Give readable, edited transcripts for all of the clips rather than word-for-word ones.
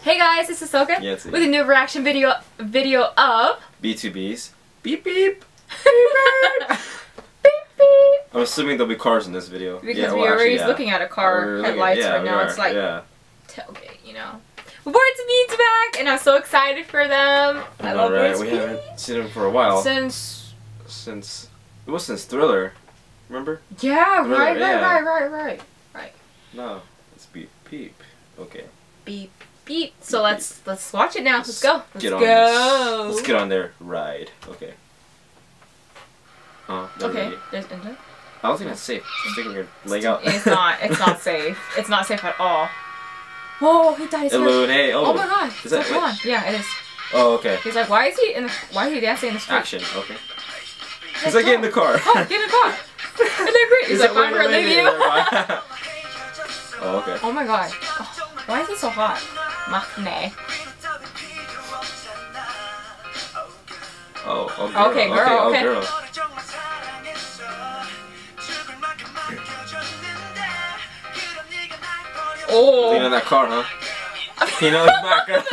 Hey guys, this is Soka with a new reaction video of BtoB's Beep Beep. Beep Beep. I'm assuming there'll be cars in this video. Because we're already looking at a car headlights right now. It's like tailgate, you know. BtoB's back, and I'm so excited for them. I love BtoB. We haven't seen them for a while. Since Thriller, remember? Yeah, Thriller, right. No, it's Beep Beep. Okay. Beep Beep. So let's watch it now. Let's go. Let's get on their ride. Okay. Okay. There's engine. I don't think that's safe. Sticking your leg out. It's not. It's not safe. It's not safe at all. Whoa! He died. Oh my god! Is that on? Yeah, it is. Oh, okay. He's like, why is he dancing in the street? Action. Okay. He's like, get in the car. Oh, get in the car. And they're great. He's like, I'm gonna leave you. Oh, okay. Oh my god. Oh, why is he so hot? Maknae. Oh, girl. Okay, girl. Okay. Oh, girl. Oh. Lean on that car, huh? You know, it's not good.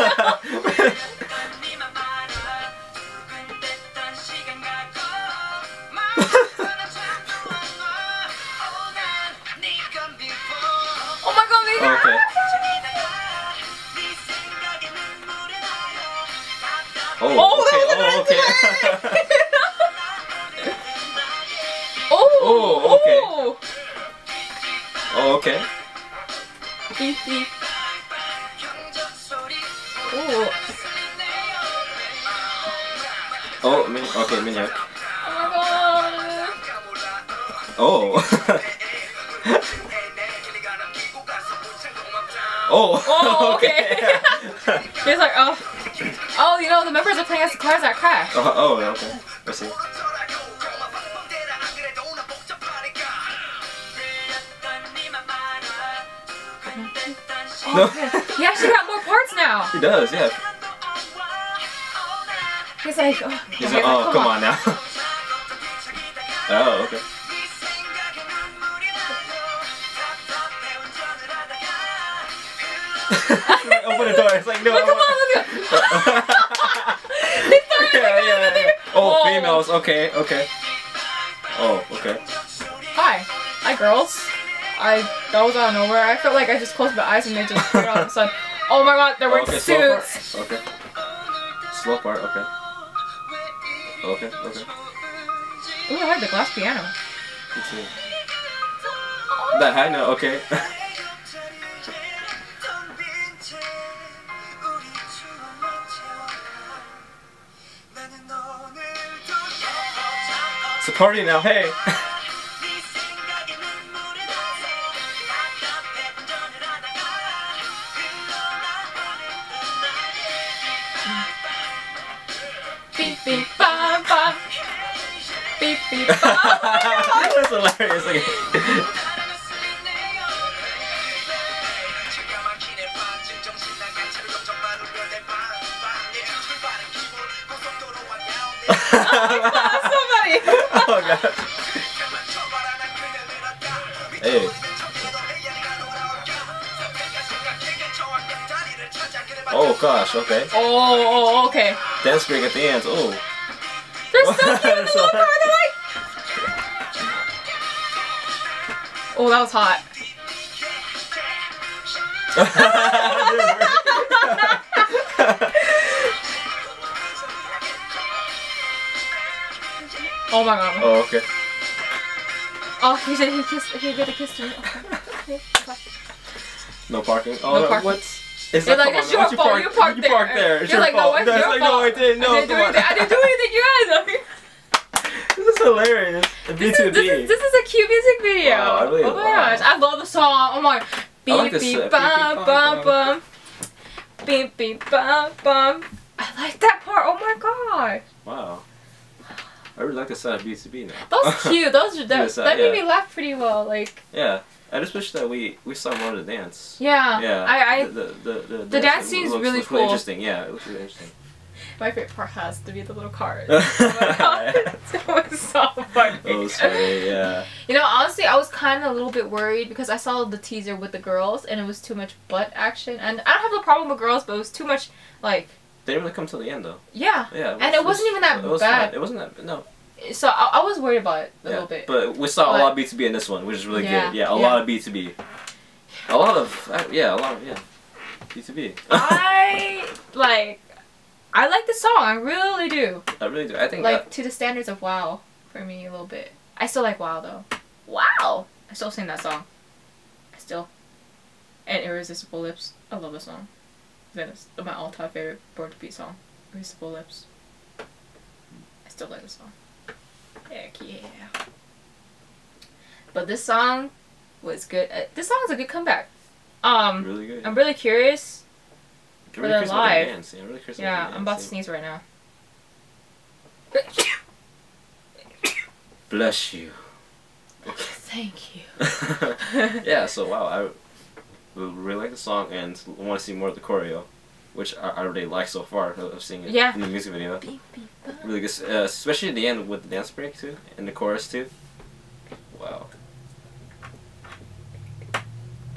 Oh my god, baby. Okay. Oh, okay. Oh, okay. Oh, okay. Beep, beep. Oh. Oh, okay, Minyak. Oh my god. Oh. Oh, okay. He's like, oh, you know, the members are playing as the cars that crash. Oh, okay. I see. No. He actually got more parts now. He does, yeah. He's like, oh, come on now. Oh, okay. Open the door. It's like, no. Come on, look at yeah. Oh, females. Okay. Oh, okay. Hi, girls. That was out of nowhere. I felt like I just closed my eyes and they just appeared all of a sudden. Oh my god, they're wearing suits. Okay. Slow part. Okay. Ooh, I like the glass piano. Me too. That high note. Okay. It's a party now. Hey. Beep beep ba ba. Beep beep ba. That's hilarious. Okay. Somebody. Oh god. Hey. Oh gosh. Okay. Oh, okay. Dance break at the end. Oh. They're so cute. The little car. They're like. Oh, that was hot. Oh my god. Oh, okay. Oh, he did a kiss to me. Okay. No parking. Oh, no parking. What's? It's like, it's your fault. You parked there. It's You're your like, fault. no, it's your fault. No, I didn't. No, I didn't do anything. You guys. This is hilarious. BtoB. This is a cute music video. Wow, I really, oh my gosh, I love the song. Oh my. Beep like beep this, bum bum bum. Beep beep bum bum. I like that part. Oh my god. Wow. I really like the sound of BtoB now. That was cute. That made me laugh pretty well. Like. Yeah. I just wish that we saw more of the dance. Yeah. Yeah. I the dance seems really cool. Really interesting. Yeah, it looks really interesting. My favorite part has to be the little cars. Oh my God. It was so funny. It was funny, yeah. You know, honestly, I was kind of a little bit worried because I saw the teaser with the girls and it was too much butt action. And I don't have a problem with girls, but it was too much, like... They didn't really come till the end, though. Yeah. Yeah. And it wasn't even that bad. Fine. It wasn't that... No. So I was worried about it a little bit. But we saw a lot of BtoB in this one, which is really good. Yeah, a lot of BtoB. A lot of... BtoB. I like the song. I really do. I really do. I think like to the standards of WoW for me a little bit. I still like WoW though. WoW. I still sing that song. And Irresistible Lips. I love the song. That's my all-time favorite Born to Beat song. Irresistible Lips. I still like the song. Heck yeah. But this song was good. This song is a good comeback. Really good. I'm really curious. For really their live. Yeah, I'm about to sneeze right now. Bless you. Okay. Thank you. Yeah, so wow, I really like the song and want to see more of the choreo, which I really like so far of seeing it in the music video. Really good, especially at the end with the dance break too, and the chorus too. Wow.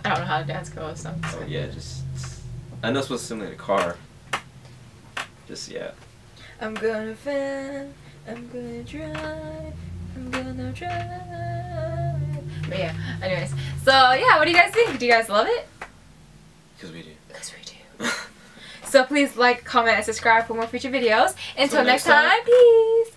I don't know how the dance goes. So oh yeah, just. I know it's supposed to simulate a car. Just, yeah. I'm gonna fan, I'm gonna drive, I'm gonna drive. But yeah, anyways. So, yeah, what do you guys think? Do you guys love it? Because we do. Because we do. So please like, comment, and subscribe for more future videos. Until next time, peace.